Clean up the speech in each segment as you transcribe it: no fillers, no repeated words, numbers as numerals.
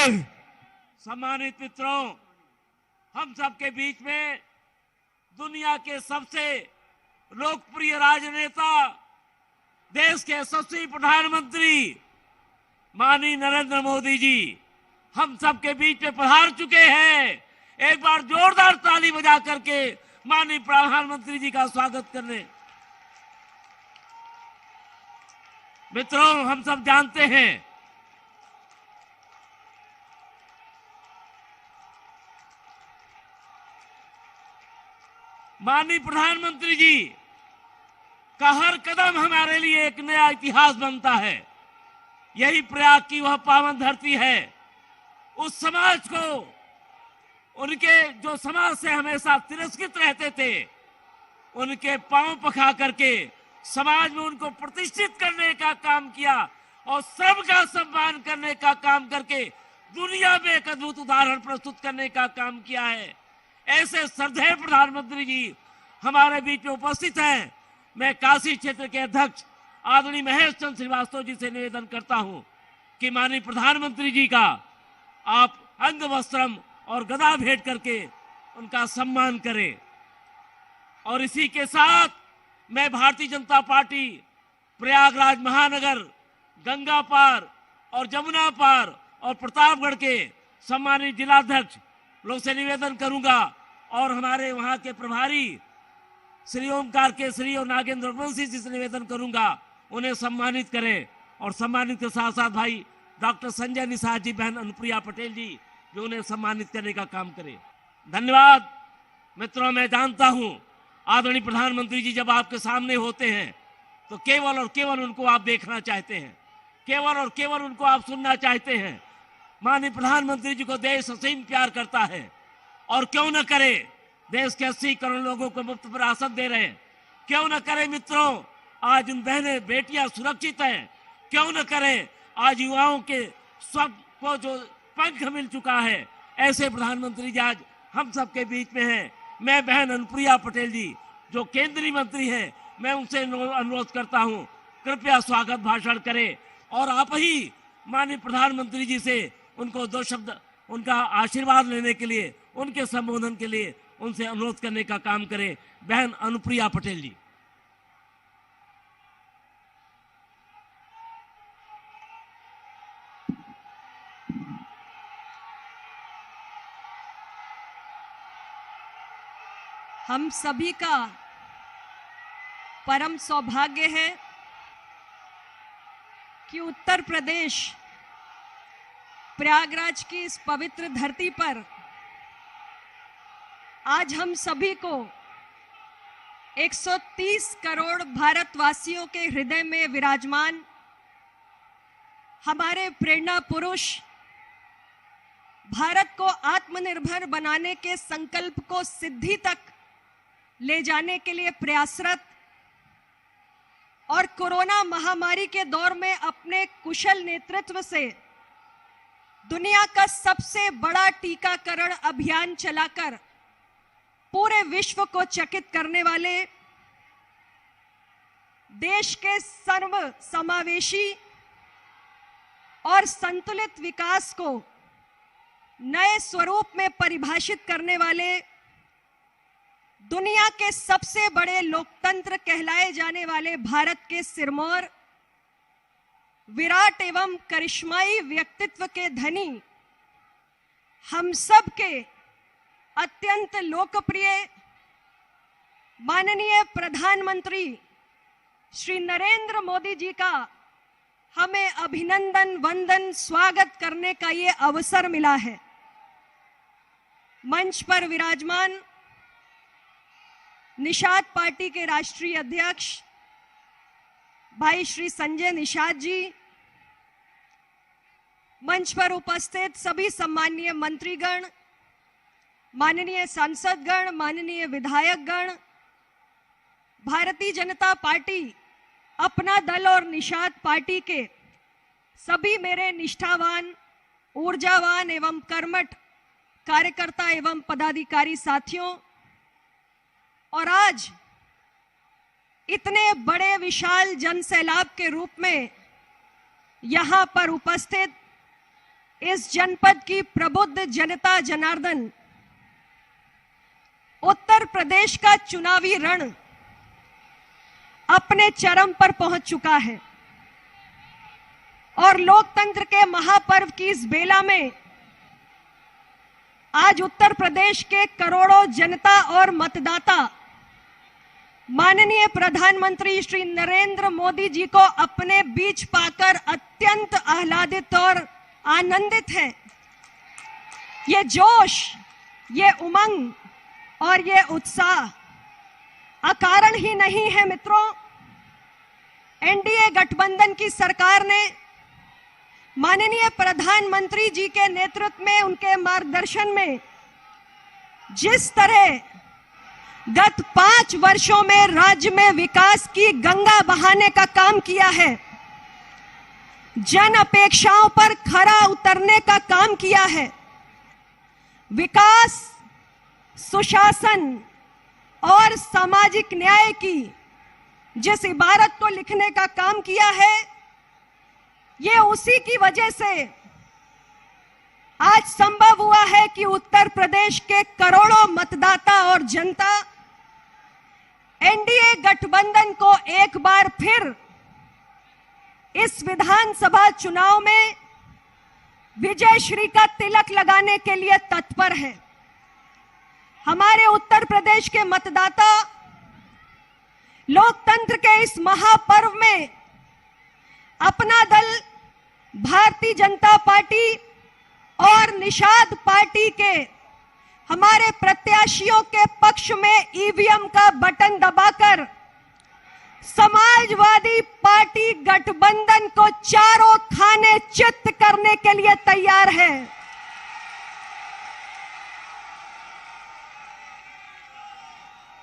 सम्मानित मित्रों, हम सबके बीच में दुनिया के सबसे लोकप्रिय राजनेता, देश के यशस्वी प्रधानमंत्री माननीय नरेंद्र मोदी जी हम सबके बीच में पधार चुके हैं। एक बार जोरदार ताली बजा करके माननीय प्रधानमंत्री जी का स्वागत करने। मित्रों, हम सब जानते हैं माननीय प्रधानमंत्री जी का हर कदम हमारे लिए एक नया इतिहास बनता है। यही प्रयाग की वह पावन धरती है। उस समाज को, उनके जो समाज से हमेशा तिरस्कृत रहते थे, उनके पांव पखा करके समाज में उनको प्रतिष्ठित करने का काम किया और सबका सम्मान करने का काम करके दुनिया में एक अद्भुत उदाहरण प्रस्तुत करने का काम किया है। ऐसे श्रद्धेय प्रधानमंत्री जी हमारे बीच में उपस्थित हैं। मैं काशी क्षेत्र के अध्यक्ष आदरणीय महेश चंद्र श्रीवास्तव जी से निवेदन करता हूं कि माननीय प्रधानमंत्री जी का आप अंग वस्त्रम और गदा भेंट करके उनका सम्मान करें। और इसी के साथ मैं भारतीय जनता पार्टी प्रयागराज महानगर, गंगा पार और जमुना पार और प्रतापगढ़ के सम्मानित जिलाध्यक्ष लोग से निवेदन करूंगा और हमारे वहां के प्रभारी श्री ओमकार केसरी और नागेंद्र वंशी जी से निवेदन करूंगा उन्हें सम्मानित करें। और सम्मानित के साथ साथ भाई डॉक्टर संजय निषाद जी, बहन अनुप्रिया पटेल जी जो उन्हें सम्मानित करने का काम करें। धन्यवाद। मित्रों, मैं जानता हूं आदरणीय प्रधानमंत्री जी जब आपके सामने होते हैं तो केवल और केवल उनको आप देखना चाहते हैं, केवल और केवल उनको आप सुनना चाहते हैं। माननीय प्रधानमंत्री जी को देश असीम प्यार करता है और क्यों न करे, देश के 80 करोड़ लोगों को मुफ्त विरासत दे रहे हैं। क्यों न करे मित्रों, आज उन बहनें बेटियां सुरक्षित हैं। क्यों न करे, आज युवाओं के स्वप्न को जो पंख मिल चुका है, ऐसे प्रधानमंत्री जी आज हम सबके बीच में हैं। मैं बहन अनुप्रिया पटेल जी जो केंद्रीय मंत्री हैं, मैं उनसे अनुरोध करता हूं कृपया स्वागत भाषण करें और आप ही माननीय प्रधानमंत्री जी से उनको 2 शब्द उनका आशीर्वाद लेने के लिए, उनके संबोधन के लिए उनसे अनुरोध करने का काम करें। बहन अनुप्रिया पटेल जी। हम सभी का परम सौभाग्य है कि उत्तर प्रदेश प्रयागराज की इस पवित्र धरती पर आज हम सभी को 130 करोड़ भारतवासियों के हृदय में विराजमान हमारे प्रेरणा पुरुष, भारत को आत्मनिर्भर बनाने के संकल्प को सिद्धि तक ले जाने के लिए प्रयासरत और कोरोना महामारी के दौर में अपने कुशल नेतृत्व से दुनिया का सबसे बड़ा टीकाकरण अभियान चलाकर पूरे विश्व को चकित करने वाले, देश के सर्व समावेशी और संतुलित विकास को नए स्वरूप में परिभाषित करने वाले, दुनिया के सबसे बड़े लोकतंत्र कहलाए जाने वाले भारत के सिरमौर, विराट एवं करिश्माई व्यक्तित्व के धनी, हम सब के अत्यंत लोकप्रिय माननीय प्रधानमंत्री श्री नरेंद्र मोदी जी का हमें अभिनंदन, वंदन, स्वागत करने का ये अवसर मिला है। मंच पर विराजमान निषाद पार्टी के राष्ट्रीय अध्यक्ष भाई श्री संजय निषाद जी, मंच पर उपस्थित सभी सम्माननीय मंत्रीगण, माननीय सांसदगण, माननीय विधायकगण, भारतीय जनता पार्टी, अपना दल और निषाद पार्टी के सभी मेरे निष्ठावान, ऊर्जावान एवं कर्मठ कार्यकर्ता एवं पदाधिकारी साथियों, और आज इतने बड़े विशाल जनसैलाब के रूप में यहाँ पर उपस्थित इस जनपद की प्रबुद्ध जनता जनार्दन, उत्तर प्रदेश का चुनावी रण अपने चरम पर पहुंच चुका है और लोकतंत्र के महापर्व की इस बेला में आज उत्तर प्रदेश के करोड़ों जनता और मतदाता माननीय प्रधानमंत्री श्री नरेंद्र मोदी जी को अपने बीच पाकर अत्यंत आह्लादित और आनंदित हैं। ये जोश, ये उमंग और ये उत्साह अकारण ही नहीं है मित्रों। एनडीए गठबंधन की सरकार ने माननीय प्रधानमंत्री जी के नेतृत्व में, उनके मार्गदर्शन में जिस तरह गत 5 वर्षों में राज्य में विकास की गंगा बहाने का काम किया है, जन अपेक्षाओं पर खरा उतरने का काम किया है, विकास, सुशासन और सामाजिक न्याय की जिस इबारत को लिखने का काम किया है, ये उसी की वजह से आज संभव हुआ है कि उत्तर प्रदेश के करोड़ों मतदाता और जनता एनडीए गठबंधन को एक बार फिर इस विधानसभा चुनाव में विजय श्री का तिलक लगाने के लिए तत्पर है। हमारे उत्तर प्रदेश के मतदाता लोकतंत्र के इस महापर्व में अपना दल भारतीय जनता पार्टी और निषाद पार्टी के हमारे प्रत्याशियों के पक्ष में ईवीएम का बटन दबाकर समाजवादी पार्टी गठबंधन को चारों खाने चित्त करने के लिए तैयार है।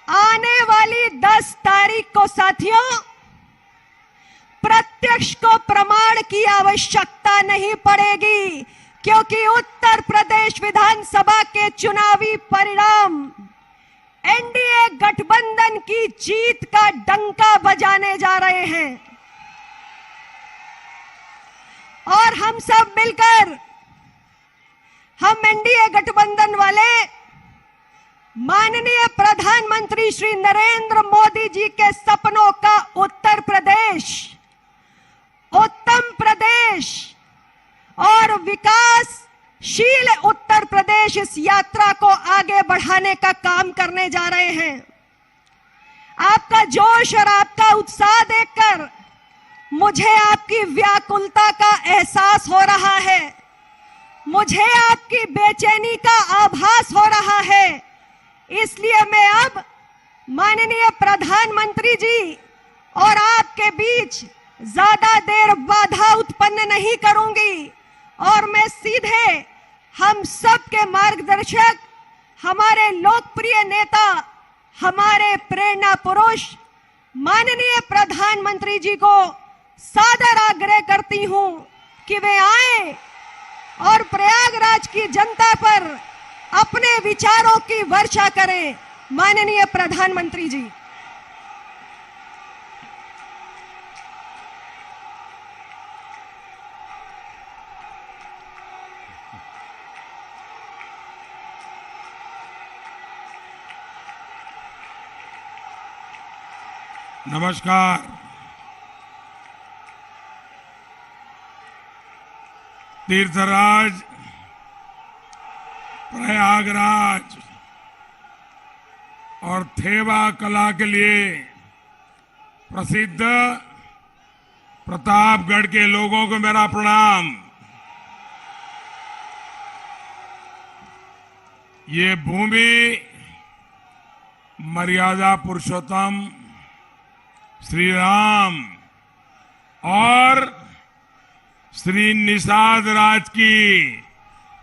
आने वाली 10 तारीख को साथियों, प्रत्यक्ष को प्रमाण की आवश्यकता नहीं पड़ेगी, क्योंकि उत्तर प्रदेश विधानसभा के चुनावी परिणाम एनडीए गठबंधन की जीत का डंका बजाने जा रहे हैं और हम सब मिलकर, हम एनडीए गठबंधन वाले माननीय प्रधानमंत्री श्री नरेंद्र मोदी जी के सपनों का उत्तर प्रदेश, उत्तम प्रदेश और विकासशील उत्तर प्रदेश, इस यात्रा को आगे बढ़ाने का काम करने जा रहे हैं। आपका जोश और आपका उत्साह देखकर मुझे आपकी व्याकुलता का एहसास हो रहा है, मुझे आपकी बेचैनी का आभास हो रहा है। इसलिए मैं अब माननीय प्रधानमंत्री जी और आपके बीच ज्यादा देर बाधा उत्पन्न नहीं करूंगी और मैं सीधे हम सब के मार्गदर्शक, हमारे लोकप्रिय नेता, हमारे प्रेरणा पुरुष माननीय प्रधानमंत्री जी को सादर आग्रह करती हूं कि वे आए और प्रयागराज की जनता पर अपने विचारों की वर्षा करें। माननीय प्रधानमंत्री जी। नमस्कार। तीर्थराज प्रयागराज और थेवा कला के लिए प्रसिद्ध प्रतापगढ़ के लोगों को मेरा प्रणाम। ये भूमि मर्यादा पुरुषोत्तम श्री राम और श्री निषाद राज की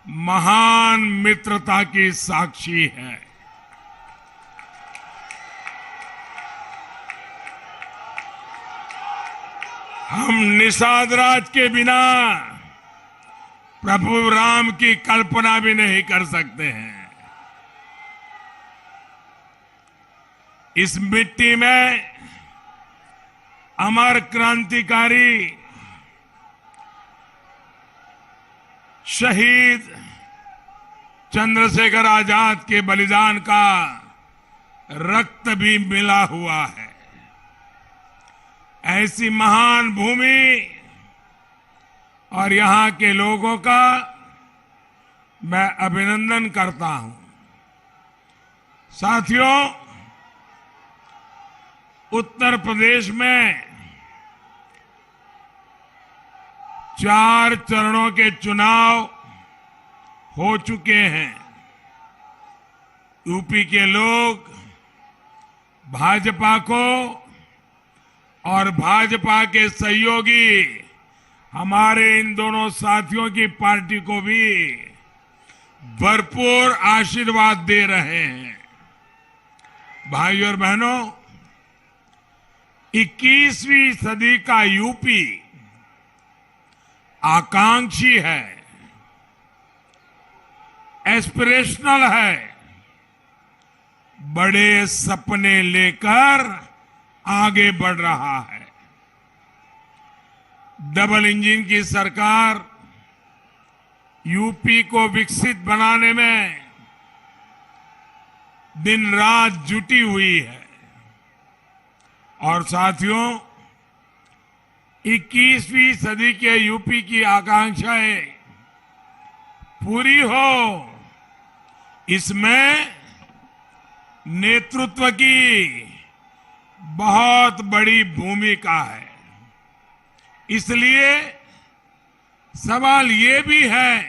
महान मित्रता की साक्षी है। हम निषाद राज के बिना प्रभु राम की कल्पना भी नहीं कर सकते हैं। इस मिट्टी में अमर क्रांतिकारी शहीद चंद्रशेखर आजाद के बलिदान का रक्त भी मिला हुआ है। ऐसी महान भूमि और यहां के लोगों का मैं अभिनंदन करता हूं। साथियों, उत्तर प्रदेश में 4 चरणों के चुनाव हो चुके हैं। यूपी के लोग भाजपा को और भाजपा के सहयोगी हमारे इन दोनों साथियों की पार्टी को भी भरपूर आशीर्वाद दे रहे हैं। भाइयों और बहनों, 21वीं सदी का यूपी आकांक्षी है, एस्पिरेशनल है, बड़े सपने लेकर आगे बढ़ रहा है। डबल इंजन की सरकार यूपी को विकसित बनाने में दिन रात जुटी हुई है। और साथियों, 21वीं सदी के यूपी की आकांक्षाएं पूरी हो, इसमें नेतृत्व की बहुत बड़ी भूमिका है। इसलिए सवाल ये भी है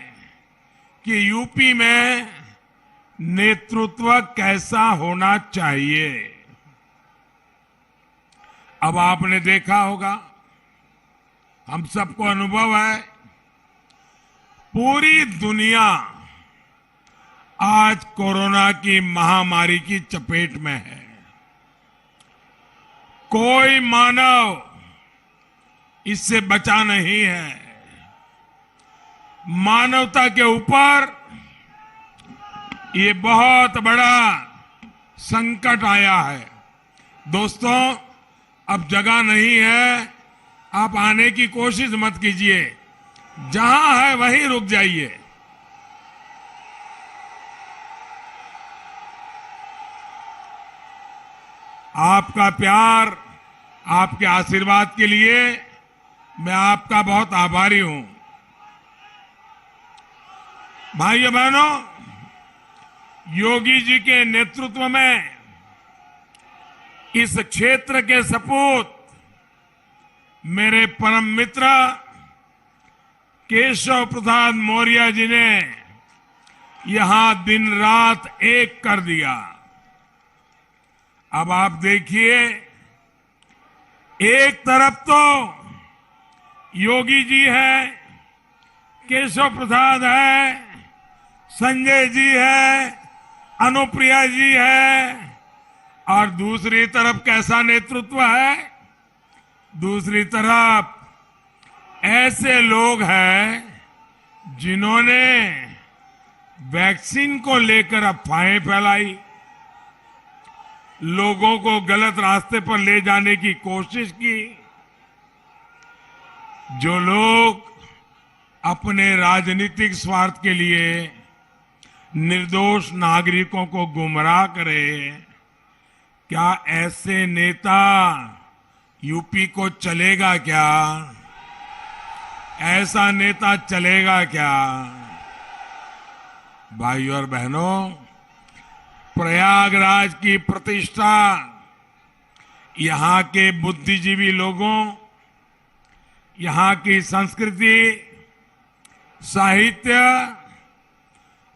कि यूपी में नेतृत्व कैसा होना चाहिए। अब आपने देखा होगा, हम सबको अनुभव है, पूरी दुनिया आज कोरोना की महामारी की चपेट में है। कोई मानव इससे बचा नहीं है। मानवता के ऊपर ये बहुत बड़ा संकट आया है। दोस्तों, अब जगह नहीं है, आप आने की कोशिश मत कीजिए, जहां है वहीं रुक जाइए। आपका प्यार, आपके आशीर्वाद के लिए मैं आपका बहुत आभारी हूं। भाइयों बहनों, योगी जी के नेतृत्व में इस क्षेत्र के सपूत मेरे परम मित्र केशव प्रसाद मौर्य जी ने यहां दिन रात एक कर दिया। अब आप देखिए, एक तरफ तो योगी जी है, केशव प्रसाद है, संजय जी है, अनुप्रिया जी है, और दूसरी तरफ कैसा नेतृत्व है? दूसरी तरफ ऐसे लोग हैं जिन्होंने वैक्सीन को लेकर अफवाहें फैलाई, लोगों को गलत रास्ते पर ले जाने की कोशिश की। जो लोग अपने राजनीतिक स्वार्थ के लिए निर्दोष नागरिकों को गुमराह करे, क्या ऐसे नेता यूपी को चलेगा क्या? ऐसा नेता चलेगा क्या? भाइयों और बहनों, प्रयागराज की प्रतिष्ठा, यहां के बुद्धिजीवी लोगों, यहां की संस्कृति, साहित्य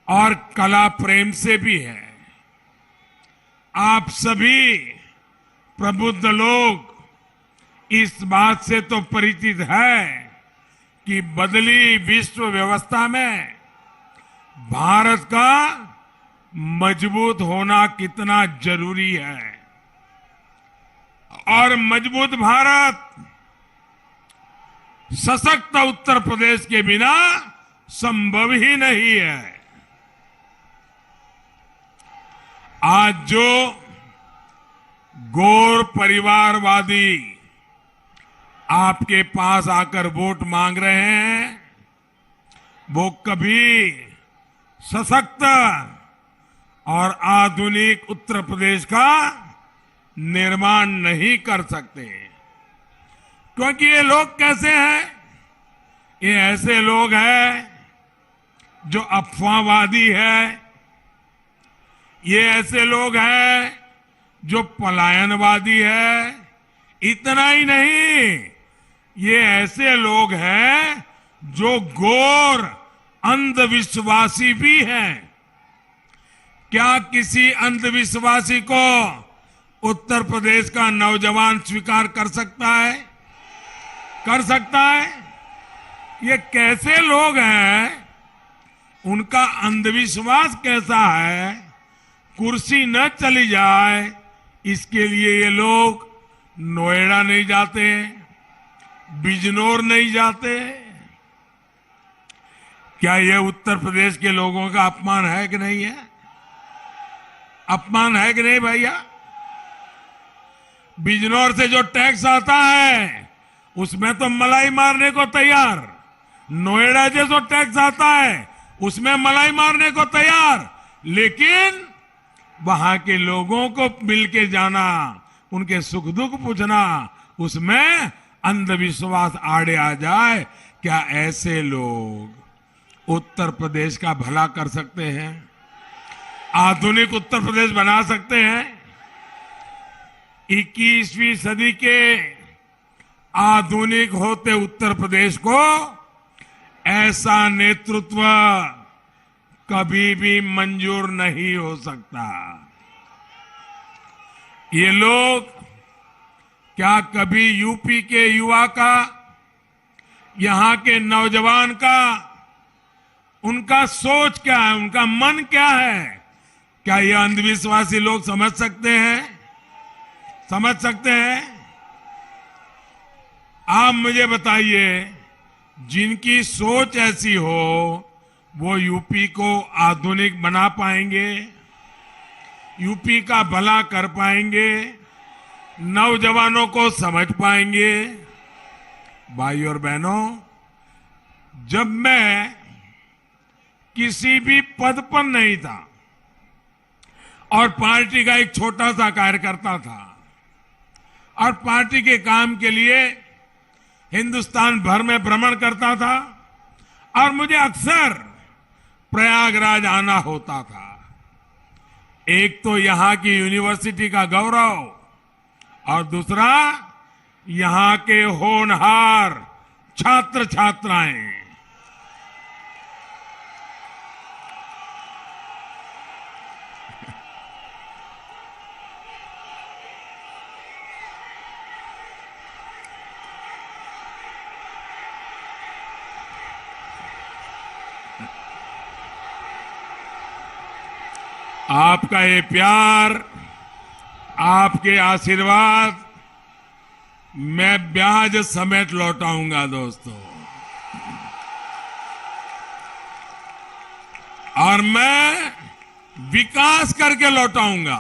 और कला प्रेम से भी है। आप सभी प्रबुद्ध लोग इस बात से तो परिचित है कि बदली विश्व व्यवस्था में भारत का मजबूत होना कितना जरूरी है। और मजबूत भारत सशक्त उत्तर प्रदेश के बिना संभव ही नहीं है। आज जो गौर परिवारवादी आपके पास आकर वोट मांग रहे हैं, वो कभी सशक्त और आधुनिक उत्तर प्रदेश का निर्माण नहीं कर सकते। क्योंकि ये लोग कैसे हैं? ये ऐसे लोग हैं जो अफवाहवादी है, ये ऐसे लोग हैं जो पलायनवादी है। इतना ही नहीं, ये ऐसे लोग हैं जो घोर अंधविश्वासी भी हैं। क्या किसी अंधविश्वासी को उत्तर प्रदेश का नौजवान स्वीकार कर सकता है? कर सकता है? ये कैसे लोग हैं? उनका अंधविश्वास कैसा है? कुर्सी न चली जाए इसके लिए ये लोग नोएडा नहीं जाते, बिजनौर नहीं जाते। क्या ये उत्तर प्रदेश के लोगों का अपमान है कि नहीं है? अपमान है कि नहीं भैया? बिजनौर से जो टैक्स आता है उसमें तो मलाई मारने को तैयार, नोएडा से जो टैक्स आता है उसमें मलाई मारने को तैयार, लेकिन वहां के लोगों को मिलके जाना, उनके सुख दुख पूछना, उसमें अंधविश्वास आड़े आ जाए। क्या ऐसे लोग उत्तर प्रदेश का भला कर सकते हैं? आधुनिक उत्तर प्रदेश बना सकते हैं? 21वीं सदी के आधुनिक होते उत्तर प्रदेश को ऐसा नेतृत्व कभी भी मंजूर नहीं हो सकता। ये लोग क्या कभी यूपी के युवा का, यहां के नौजवान का, उनका सोच क्या है, उनका मन क्या है, क्या ये अंधविश्वासी लोग समझ सकते हैं? समझ सकते हैं? आप मुझे बताइए, जिनकी सोच ऐसी हो वो यूपी को आधुनिक बना पाएंगे? यूपी का भला कर पाएंगे? नौजवानों को समझ पाएंगे? भाई और बहनों, जब मैं किसी भी पद पर नहीं था और पार्टी का एक छोटा सा कार्यकर्ता था और पार्टी के काम के लिए हिंदुस्तान भर में भ्रमण करता था और मुझे अक्सर प्रयागराज आना होता था। एक तो यहां की यूनिवर्सिटी का गौरव और दूसरा यहां के होनहार छात्र छात्राएं। आपका ये प्यार, आपके आशीर्वाद मैं ब्याज समेत लौटाऊंगा दोस्तों, और मैं विकास करके लौटाऊंगा।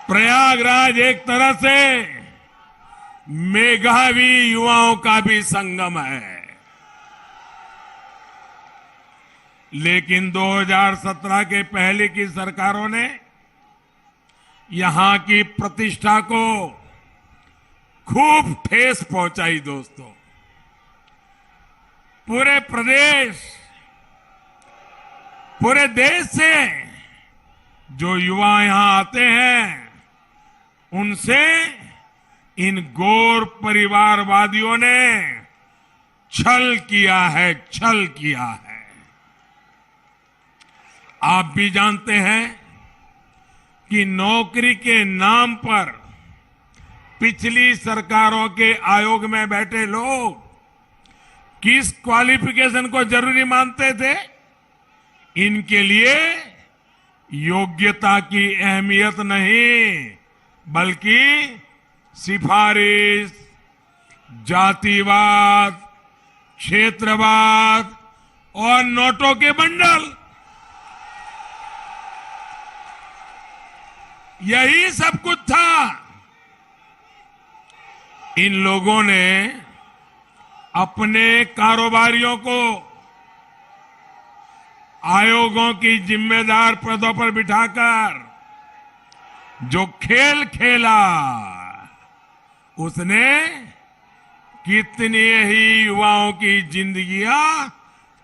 प्रयागराज एक तरह से मेधावी युवाओं का भी संगम है, लेकिन 2017 के पहले की सरकारों ने यहां की प्रतिष्ठा को खूब ठेस पहुंचाई दोस्तों। पूरे प्रदेश, पूरे देश से जो युवा यहां आते हैं उनसे इन गौर परिवारवादियों ने छल किया है, छल किया है। आप भी जानते हैं कि नौकरी के नाम पर पिछली सरकारों के आयोग में बैठे लोग किस क्वालिफिकेशन को जरूरी मानते थे? इनके लिए योग्यता की अहमियत नहीं, बल्कि सिफारिश, जातिवाद, क्षेत्रवाद और नोटों के बंडल, यही सब कुछ था। इन लोगों ने अपने कारोबारियों को आयोगों की जिम्मेदार पदों पर बिठाकर जो खेल खेला, उसने कितने ही युवाओं की जिंदगियां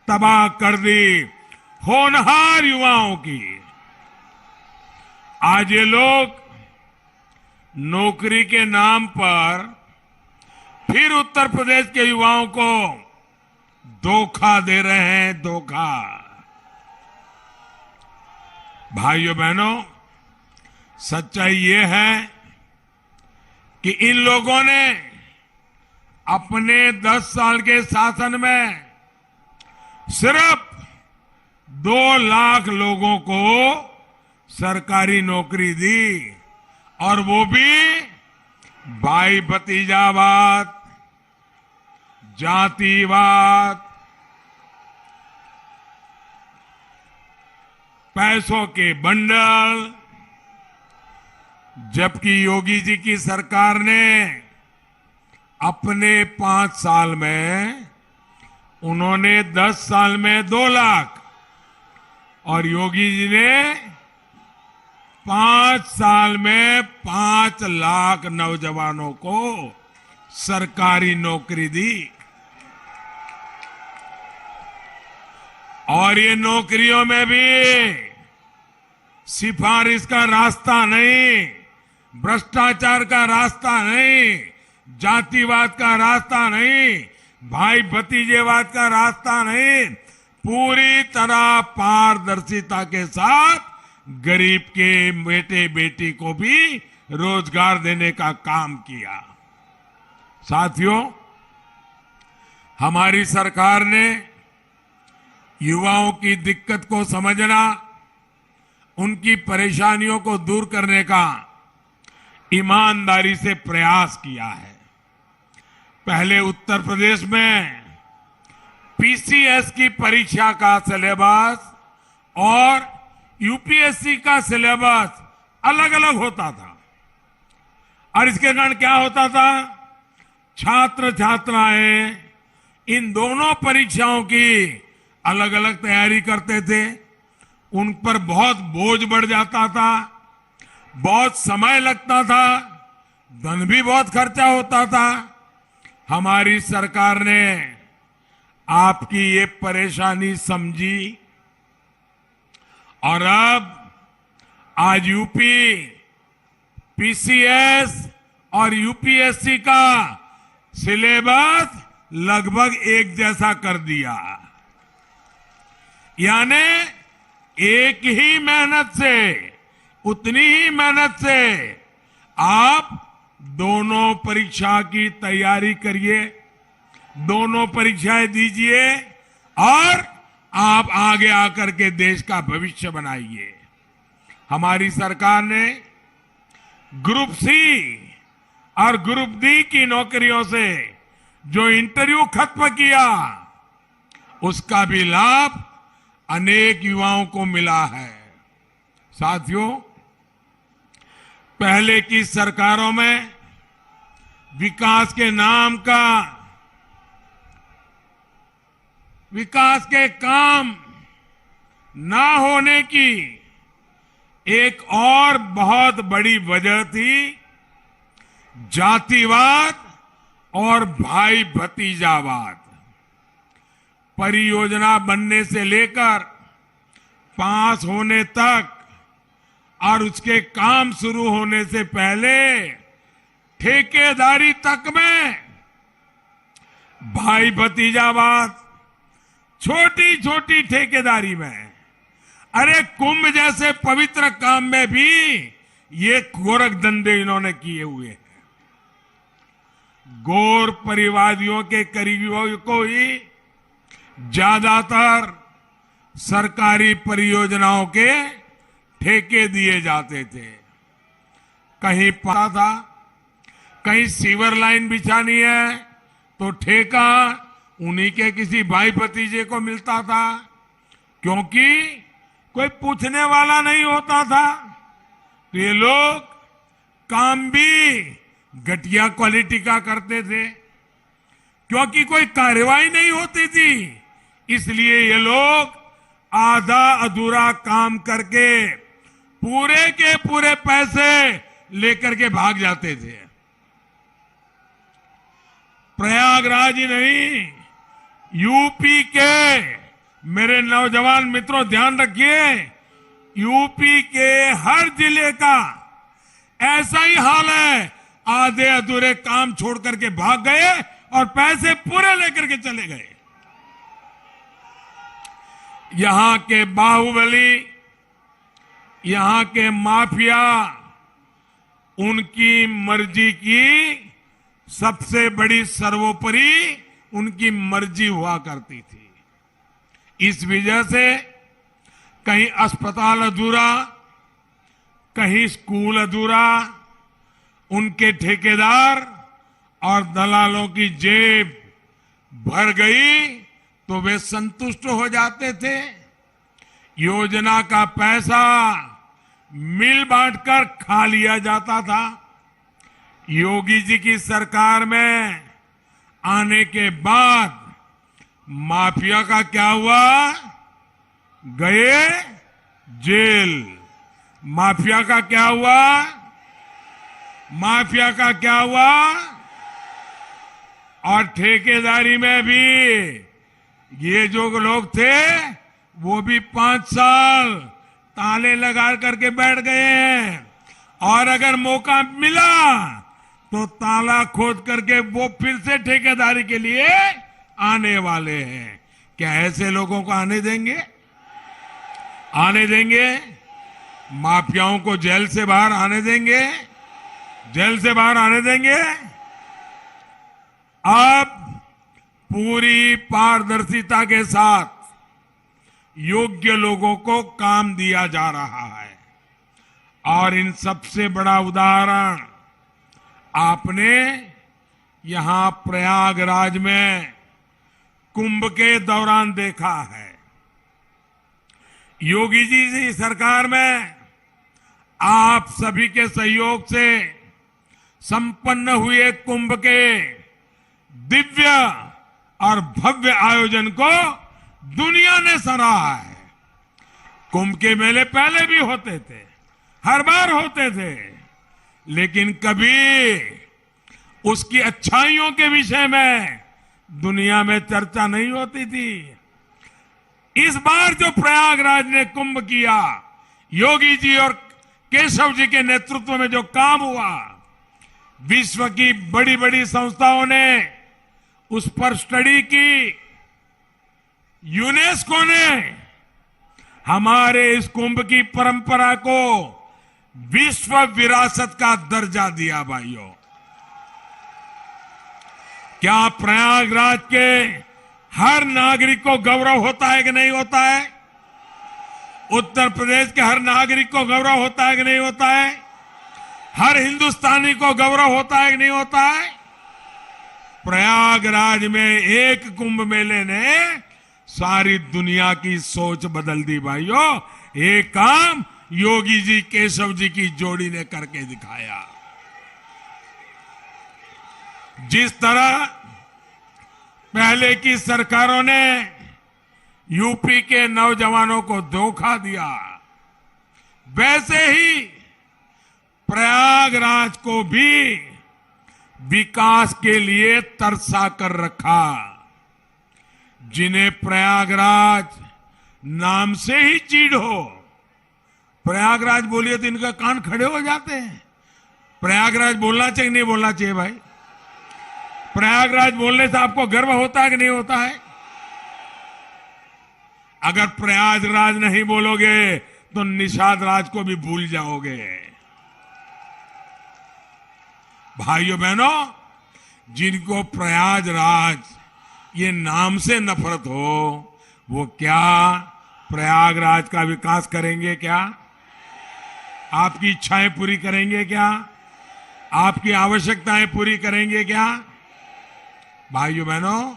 तबाह कर दी, होनहार युवाओं की। आज ये लोग नौकरी के नाम पर फिर उत्तर प्रदेश के युवाओं को धोखा दे रहे हैं, धोखा। भाइयों बहनों, सच्चाई ये है कि इन लोगों ने अपने 10 साल के शासन में सिर्फ 2 लाख लोगों को सरकारी नौकरी दी, और वो भी भाई भतीजावाद, जातिवाद, पैसों के बंडल। जबकि योगी जी की सरकार ने अपने 5 साल में उन्होंने 10 साल में 2 लाख, और योगी जी ने 5 साल में 5 लाख नौजवानों को सरकारी नौकरी दी। और ये नौकरियों में भी सिफारिश का रास्ता नहीं, भ्रष्टाचार का रास्ता नहीं, जातिवाद का रास्ता नहीं, भाई भतीजेवाद का रास्ता नहीं, पूरी तरह पारदर्शिता के साथ गरीब के बेटे बेटी को भी रोजगार देने का काम किया। साथियों, हमारी सरकार ने युवाओं की दिक्कत को समझना, उनकी परेशानियों को दूर करने का ईमानदारी से प्रयास किया है। पहले उत्तर प्रदेश में पीसीएस की परीक्षा का सिलेबस और यूपीएससी का सिलेबस अलग अलग होता था, और इसके कारण क्या होता था, छात्र छात्राएं इन दोनों परीक्षाओं की अलग अलग तैयारी करते थे। उन पर बहुत बोझ बढ़ जाता था, बहुत समय लगता था, धन भी बहुत खर्चा होता था। हमारी सरकार ने आपकी ये परेशानी समझी, और अब आज यूपी पीसीएस और यूपीएससी का सिलेबस लगभग एक जैसा कर दिया। यानी एक ही मेहनत से, उतनी ही मेहनत से आप दोनों परीक्षा की तैयारी करिए, दोनों परीक्षाएं दीजिए, और आप आगे आकर के देश का भविष्य बनाइए। हमारी सरकार ने ग्रुप सी और ग्रुप डी की नौकरियों से जो इंटरव्यू खत्म किया, उसका भी लाभ अनेक युवाओं को मिला है। साथियों, पहले की सरकारों में विकास के नाम का, विकास के काम ना होने की एक और बहुत बड़ी वजह थी जातिवाद और भाई भतीजावाद। परियोजना बनने से लेकर पास होने तक और उसके काम शुरू होने से पहले ठेकेदारी तक में भाई भतीजावाद, छोटी छोटी ठेकेदारी में, अरे कुंभ जैसे पवित्र काम में भी ये गोरख धंधे इन्होंने किए हुए हैं। गौर परिवादियों के करीबियों को ही ज्यादातर सरकारी परियोजनाओं के ठेके दिए जाते थे। कहीं पता था, कहीं सीवर लाइन बिछानी है तो ठेका उन्हीं के किसी भाई भतीजे को मिलता था, क्योंकि कोई पूछने वाला नहीं होता था। तो ये लोग काम भी घटिया क्वालिटी का करते थे, क्योंकि कोई कार्रवाई नहीं होती थी। इसलिए ये लोग आधा अधूरा काम करके पूरे के पूरे पैसे लेकर के भाग जाते थे। प्रयागराज ही नहीं, यूपी के मेरे नौजवान मित्रों ध्यान रखिए, यूपी के हर जिले का ऐसा ही हाल है। आधे अधूरे काम छोड़ करके भाग गए और पैसे पूरे लेकर के चले गए। यहां के बाहुबली, यहां के माफिया, उनकी मर्जी की सबसे बड़ी सर्वोपरि उनकी मर्जी हुआ करती थी। इस वजह से कहीं अस्पताल अधूरा, कहीं स्कूल अधूरा, उनके ठेकेदार और दलालों की जेब भर गई तो वे संतुष्ट हो जाते थे। योजना का पैसा मिल बांटकर खा लिया जाता था। योगी जी की सरकार में आने के बाद माफिया का क्या हुआ? गए जेल। माफिया का क्या हुआ? माफिया का क्या हुआ? और ठेकेदारी में भी ये जो लोग थे वो भी 5 साल ताले लगा करके बैठ गए हैं, और अगर मौका मिला तो ताला खोद करके वो फिर से ठेकेदारी के लिए आने वाले हैं। क्या ऐसे लोगों को आने देंगे? आने देंगे? माफियाओं को जेल से बाहर आने देंगे? जेल से बाहर आने देंगे? अब पूरी पारदर्शिता के साथ योग्य लोगों को काम दिया जा रहा है। और इन सबसे बड़ा उदाहरण आपने यहां प्रयागराज में कुंभ के दौरान देखा है। योगी जी की सरकार में आप सभी के सहयोग से संपन्न हुए कुंभ के दिव्य और भव्य आयोजन को दुनिया ने सराहा है। कुंभ के मेले पहले भी होते थे, हर बार होते थे, लेकिन कभी उसकी अच्छाइयों के विषय में दुनिया में चर्चा नहीं होती थी। इस बार जो प्रयागराज ने कुंभ किया, योगी जी और केशव जी के नेतृत्व में जो काम हुआ, विश्व की बड़ी बड़ी संस्थाओं ने उस पर स्टडी की। यूनेस्को ने हमारे इस कुंभ की परंपरा को विश्व विरासत का दर्जा दिया। भाइयों, क्या प्रयागराज के हर नागरिक को गौरव होता है कि नहीं होता है? उत्तर प्रदेश के हर नागरिक को गौरव होता है कि नहीं होता है? हर हिंदुस्तानी को गौरव होता है कि नहीं होता है? प्रयागराज में एक कुंभ मेले ने सारी दुनिया की सोच बदल दी। भाइयों, एक काम योगी जी केशव जी की जोड़ी ने करके दिखाया। जिस तरह पहले की सरकारों ने यूपी के नौजवानों को धोखा दिया, वैसे ही प्रयागराज को भी विकास के लिए तरसा कर रखा। जिन्हें प्रयागराज नाम से ही चीड़ हो, प्रयागराज बोलिए तो इनका कान खड़े हो जाते हैं। प्रयागराज बोलना चाहिए नहीं बोलना चाहिए? भाई, प्रयागराज बोलने से आपको गर्व होता है कि नहीं होता है? अगर प्रयागराज नहीं बोलोगे तो निषाद राज को भी भूल जाओगे। भाइयों बहनों, जिनको प्रयागराज ये नाम से नफरत हो, वो क्या प्रयागराज का विकास करेंगे? क्या आपकी इच्छाएं पूरी करेंगे? क्या आपकी आवश्यकताएं पूरी करेंगे? क्या भाइयों बहनों,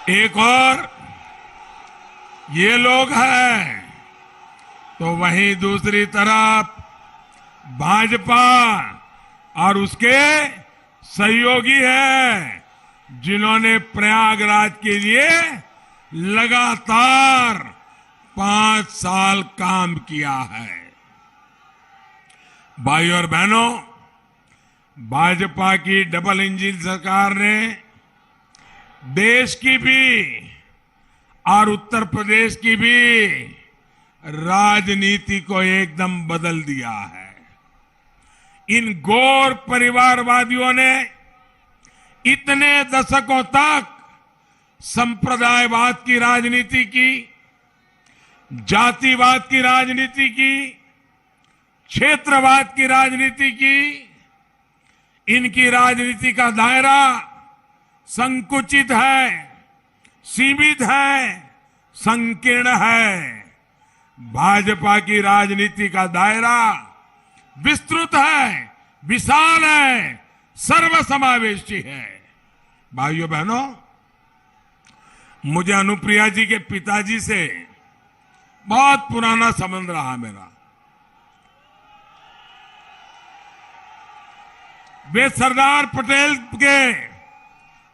एक और ये लोग हैं, तो वहीं दूसरी तरफ भाजपा और उसके सहयोगी हैं, जिन्होंने प्रयागराज के लिए लगातार 5 साल काम किया है। भाइयों और बहनों, भाजपा की डबल इंजन सरकार ने देश की भी और उत्तर प्रदेश की भी राजनीति को एकदम बदल दिया है। इन घोर परिवारवादियों ने इतने दशकों तक संप्रदायवाद की राजनीति की, जातिवाद की राजनीति की, क्षेत्रवाद की राजनीति की। इनकी राजनीति का दायरा संकुचित है, सीमित है, संकीर्ण है। भाजपा की राजनीति का दायरा विस्तृत है, विशाल है, सर्वसमावेशी है। भाइयों बहनों, मुझे अनुप्रिया जी के पिताजी से बहुत पुराना संबंध रहा मेरा। वे सरदार पटेल के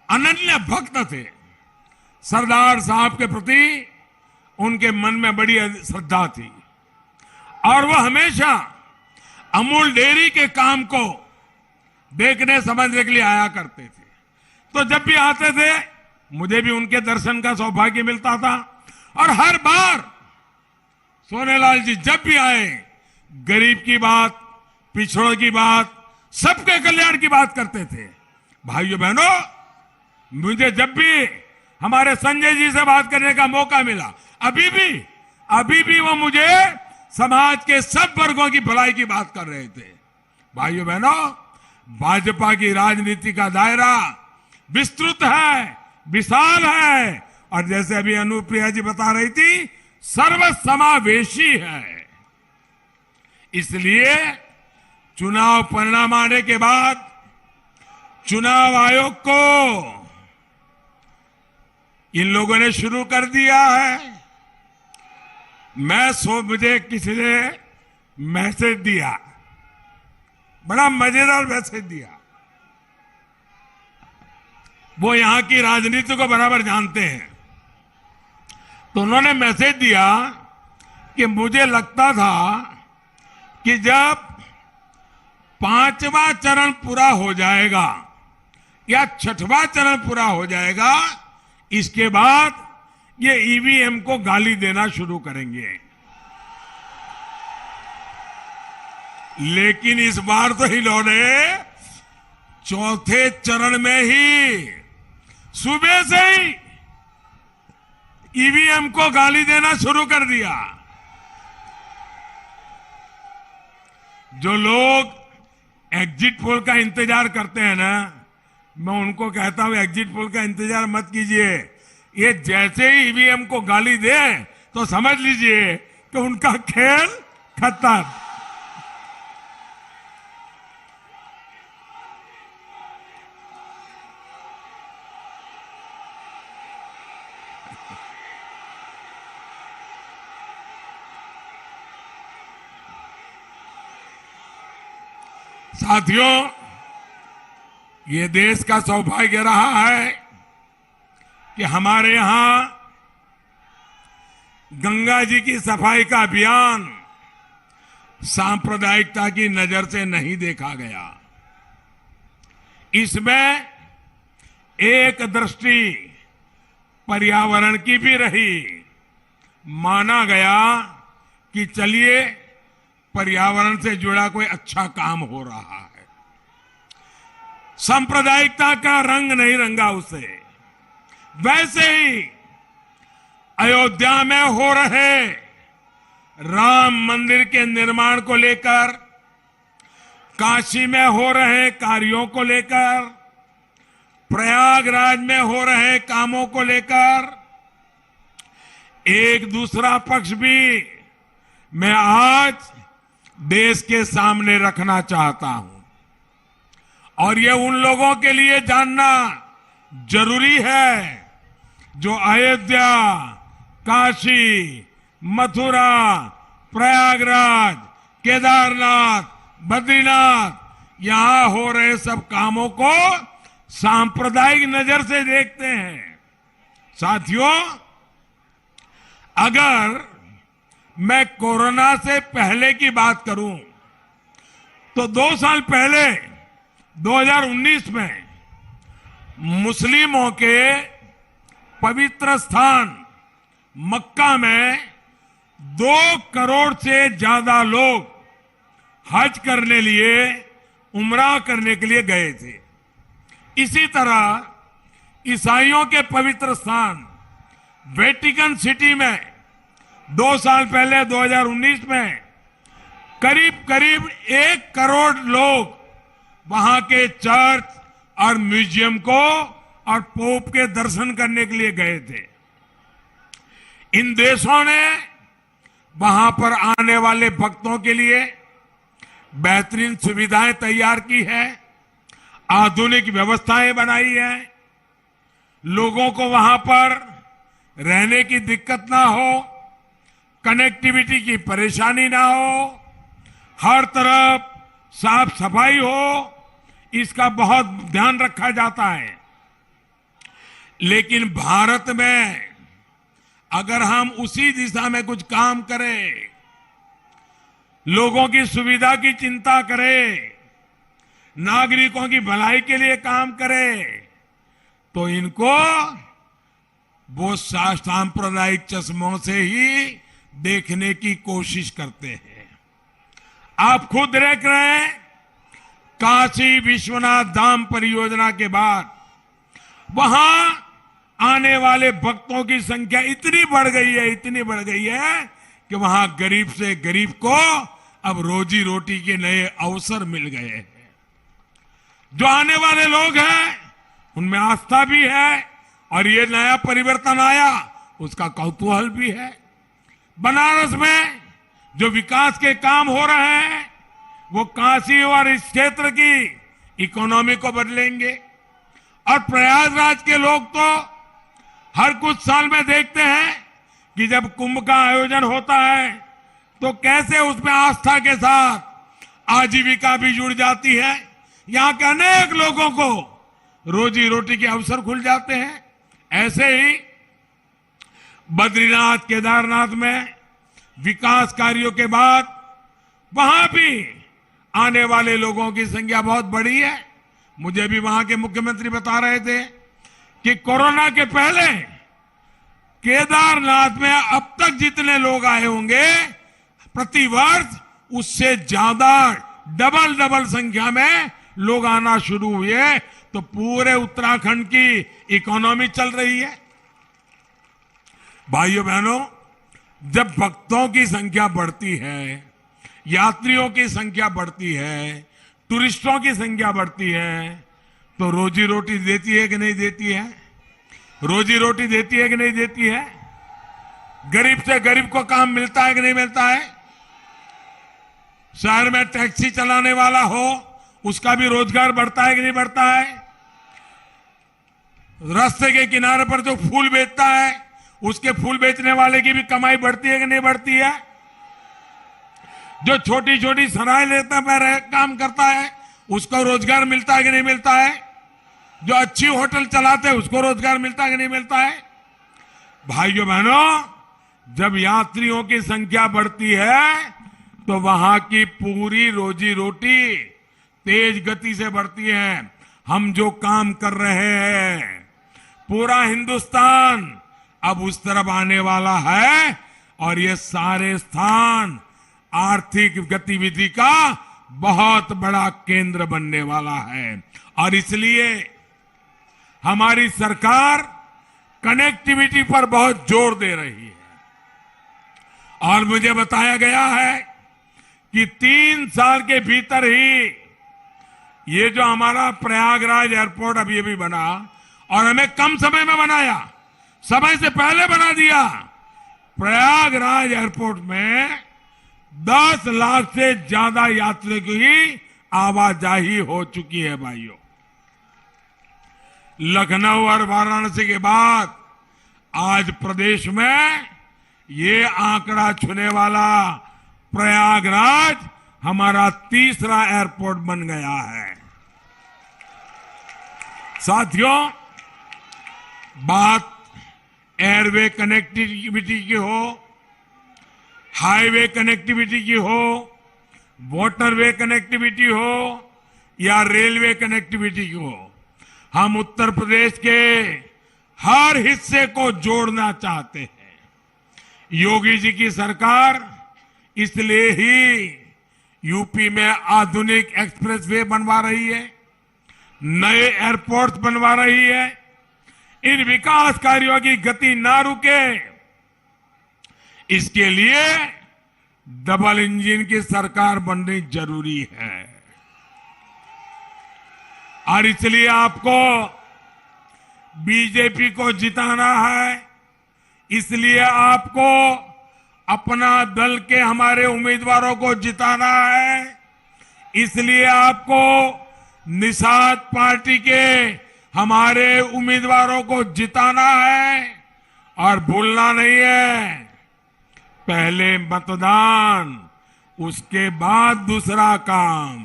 अनन्य भक्त थे। सरदार साहब के प्रति उनके मन में बड़ी श्रद्धा थी और वो हमेशा अमूल डेयरी के काम को देखने समझने के लिए आया करते थे। तो जब भी आते थे मुझे भी उनके दर्शन का सौभाग्य मिलता था और हर बार सोनेलाल जी जब भी आए गरीब की बात, पिछड़ों की बात, सबके कल्याण की बात करते थे। भाइयों बहनों, मुझे जब भी हमारे संजय जी से बात करने का मौका मिला, अभी भी वो मुझे समाज के सब वर्गों की भलाई की बात कर रहे थे। भाइयों बहनों, भाजपा की राजनीति का दायरा विस्तृत है, विशाल है और जैसे अभी अनुप्रिया जी बता रही थी, सर्वसमावेशी है। इसलिए चुनाव परिणाम आने के बाद चुनाव आयोग को इन लोगों ने शुरू कर दिया है। मुझे किसी ने मैसेज दिया, बड़ा मजेदार मैसेज दिया। वो यहां की राजनीति को बराबर जानते हैं। तो उन्होंने मैसेज दिया कि मुझे लगता था कि जब 5वां चरण पूरा हो जाएगा या 6वां चरण पूरा हो जाएगा, इसके बाद ये ईवीएम को गाली देना शुरू करेंगे। लेकिन इस बार तो इन्होंने 4थे चरण में ही सुबह से ही ईवीएम को गाली देना शुरू कर दिया। जो लोग एग्जिट पोल का इंतजार करते हैं ना, मैं उनको कहता हूं एग्जिट पोल का इंतजार मत कीजिए। ये जैसे ही ईवीएम को गाली दे तो समझ लीजिए कि उनका खेल खत्म। साथियों, ये देश का सौभाग्य रहा है कि हमारे यहां गंगा जी की सफाई का अभियान सांप्रदायिकता की नजर से नहीं देखा गया। इसमें एक दृष्टि पर्यावरण की भी रही। माना गया कि चलिए पर्यावरण से जुड़ा कोई अच्छा काम हो रहा है। सांप्रदायिकता का रंग नहीं रंगा उसे। वैसे ही अयोध्या में हो रहे राम मंदिर के निर्माण को लेकर, काशी में हो रहे कार्यों को लेकर, प्रयागराज में हो रहे कामों को लेकर एक दूसरा पक्ष भी मैं आज देश के सामने रखना चाहता हूं। और ये उन लोगों के लिए जानना जरूरी है जो अयोध्या, काशी, मथुरा, प्रयागराज, केदारनाथ, बद्रीनाथ, यहां हो रहे सब कामों को सांप्रदायिक नजर से देखते हैं। साथियों, अगर मैं कोरोना से पहले की बात करूं तो 2 साल पहले 2019 में मुस्लिमों के पवित्र स्थान मक्का में 2 करोड़ से ज्यादा लोग हज करने लिए, उम्रा करने के लिए गए थे। इसी तरह ईसाइयों के पवित्र स्थान वेटिकन सिटी में 2 साल पहले 2019 में करीब करीब 1 करोड़ लोग वहां के चर्च और म्यूजियम को और पोप के दर्शन करने के लिए गए थे। इन देशों ने वहां पर आने वाले भक्तों के लिए बेहतरीन सुविधाएं तैयार की है, आधुनिक व्यवस्थाएं बनाई है, लोगों को वहां पर रहने की दिक्कत ना हो, कनेक्टिविटी की परेशानी ना हो, हर तरफ साफ सफाई हो, इसका बहुत ध्यान रखा जाता है। लेकिन भारत में अगर हम उसी दिशा में कुछ काम करें, लोगों की सुविधा की चिंता करें, नागरिकों की भलाई के लिए काम करें, तो इनको वो सांप्रदायिक चश्मों से ही देखने की कोशिश करते हैं। आप खुद देख रहे हैं, काशी विश्वनाथ धाम परियोजना के बाद वहां आने वाले भक्तों की संख्या इतनी बढ़ गई है कि वहां गरीब से गरीब को अब रोजी रोटी के नए अवसर मिल गए हैं। जो आने वाले लोग हैं उनमें आस्था भी है और ये नया परिवर्तन आया उसका कौतूहल भी है। बनारस में जो विकास के काम हो रहे हैं वो काशी और इस क्षेत्र की इकोनॉमी को बदलेंगे। और प्रयागराज के लोग तो हर कुछ साल में देखते हैं कि जब कुंभ का आयोजन होता है तो कैसे उसमें आस्था के साथ आजीविका भी जुड़ जाती है। यहां के अनेक लोगों को रोजी रोटी के अवसर खुल जाते हैं। ऐसे ही बद्रीनाथ, केदारनाथ में विकास कार्यों के बाद वहां भी आने वाले लोगों की संख्या बहुत बड़ी है। मुझे भी वहां के मुख्यमंत्री बता रहे थे कि कोरोना के पहले केदारनाथ में अब तक जितने लोग आए होंगे प्रति वर्ष उससे ज्यादा डबल संख्या में लोग आना शुरू हुए। तो पूरे उत्तराखंड की इकोनॉमी चल रही है। भाइयों बहनों, जब भक्तों की संख्या बढ़ती है, यात्रियों की संख्या बढ़ती है, टूरिस्टों की संख्या बढ़ती है, तो रोजी रोटी देती है कि नहीं देती है? रोजी रोटी देती है कि नहीं देती है? गरीब से गरीब को काम मिलता है कि नहीं मिलता है? शहर में टैक्सी चलाने वाला हो उसका भी रोजगार बढ़ता है कि नहीं बढ़ता है? रास्ते के किनारे पर जो फूल बेचता है उसके फूल बेचने वाले की भी कमाई बढ़ती है कि नहीं बढ़ती है? जो छोटी छोटी सराय लेता है, काम करता है, उसको रोजगार मिलता है कि नहीं मिलता है? जो अच्छी होटल चलाते हैं उसको रोजगार मिलता है कि नहीं मिलता है? भाइयों बहनों, जब यात्रियों की संख्या बढ़ती है तो वहां की पूरी रोजी रोटी तेज गति से बढ़ती है। हम जो काम कर रहे हैं, पूरा हिंदुस्तान अब उस तरफ आने वाला है और ये सारे स्थान आर्थिक गतिविधि का बहुत बड़ा केंद्र बनने वाला है। और इसलिए हमारी सरकार कनेक्टिविटी पर बहुत जोर दे रही है। और मुझे बताया गया है कि 3 साल के भीतर ही ये जो हमारा प्रयागराज एयरपोर्ट अभी बना, और हमें कम समय में बनाया, समय से पहले बना दिया। प्रयागराज एयरपोर्ट में 10 लाख से ज्यादा यात्रियों की आवाजाही हो चुकी है। भाइयों, लखनऊ और वाराणसी के बाद आज प्रदेश में ये आंकड़ा छूने वाला प्रयागराज हमारा तीसरा एयरपोर्ट बन गया है। साथियों, बात एयरवे कनेक्टिविटी की हो, हाईवे कनेक्टिविटी की हो, वाटरवे कनेक्टिविटी हो या रेलवे कनेक्टिविटी की हो, हम उत्तर प्रदेश के हर हिस्से को जोड़ना चाहते हैं। योगी जी की सरकार इसलिए ही यूपी में आधुनिक एक्सप्रेसवे बनवा रही है, नए एयरपोर्ट बनवा रही है। इन विकास कार्यों की गति ना रुके, इसके लिए डबल इंजन की सरकार बननी जरूरी है। और इसलिए आपको बीजेपी को जिताना है, इसलिए आपको अपना दल के हमारे उम्मीदवारों को जिताना है, इसलिए आपको निषाद पार्टी के हमारे उम्मीदवारों को जिताना है। और भूलना नहीं है, पहले मतदान, उसके बाद दूसरा काम।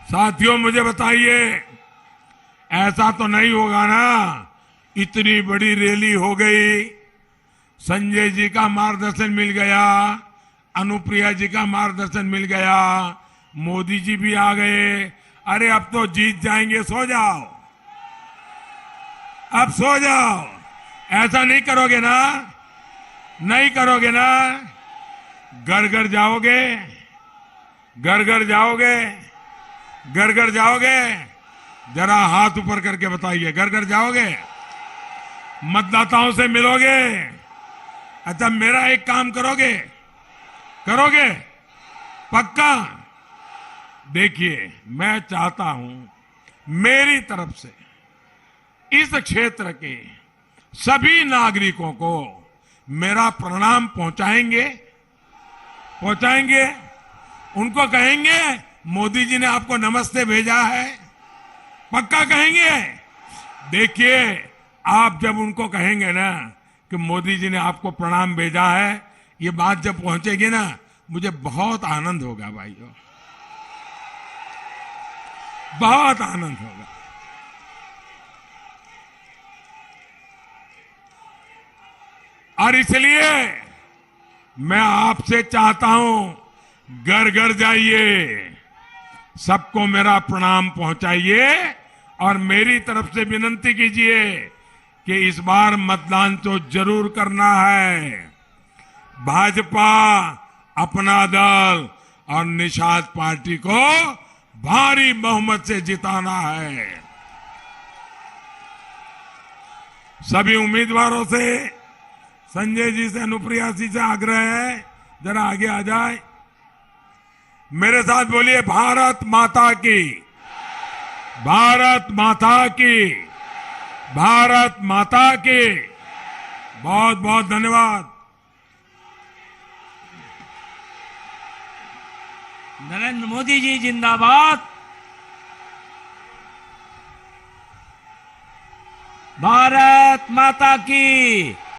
साथियों, मुझे बताइए, ऐसा तो नहीं होगा ना, इतनी बड़ी रैली हो गई, संजय जी का मार्गदर्शन मिल गया, अनुप्रिया जी का मार्गदर्शन मिल गया, मोदी जी भी आ गए, अरे अब तो जीत जाएंगे, सो जाओ, अब सो जाओ। ऐसा नहीं करोगे ना, नहीं करोगे ना, घर घर जाओगे, घर घर जाओगे, घर घर जाओगे, जरा हाथ ऊपर करके बताइए, घर घर जाओगे, मतदाताओं से मिलोगे। अच्छा, मेरा एक काम करोगे, करोगे पक्का? देखिए, मैं चाहता हूं मेरी तरफ से इस क्षेत्र के सभी नागरिकों को मेरा प्रणाम पहुंचाएंगे, पहुंचाएंगे, उनको कहेंगे मोदी जी ने आपको नमस्ते भेजा है, पक्का कहेंगे? देखिए, आप जब उनको कहेंगे ना कि मोदी जी ने आपको प्रणाम भेजा है, ये बात जब पहुंचेगी ना, मुझे बहुत आनंद होगा भाइयों, बहुत आनंद होगा। और इसलिए मैं आपसे चाहता हूं, घर घर जाइए, सबको मेरा प्रणाम पहुंचाइए और मेरी तरफ से विनती कीजिए कि इस बार मतदान तो जरूर करना है। भाजपा, अपना दल और निषाद पार्टी को भारी बहुमत से जिताना है। सभी उम्मीदवारों से, संजय जी से, अनुप्रिया जी से आग्रह है, जरा आगे आ जाए, मेरे साथ बोलिए, भारत माता की, भारत माता की, भारत माता की। बहुत बहुत धन्यवाद। नरेंद्र मोदी जी जिंदाबाद, भारत माता की।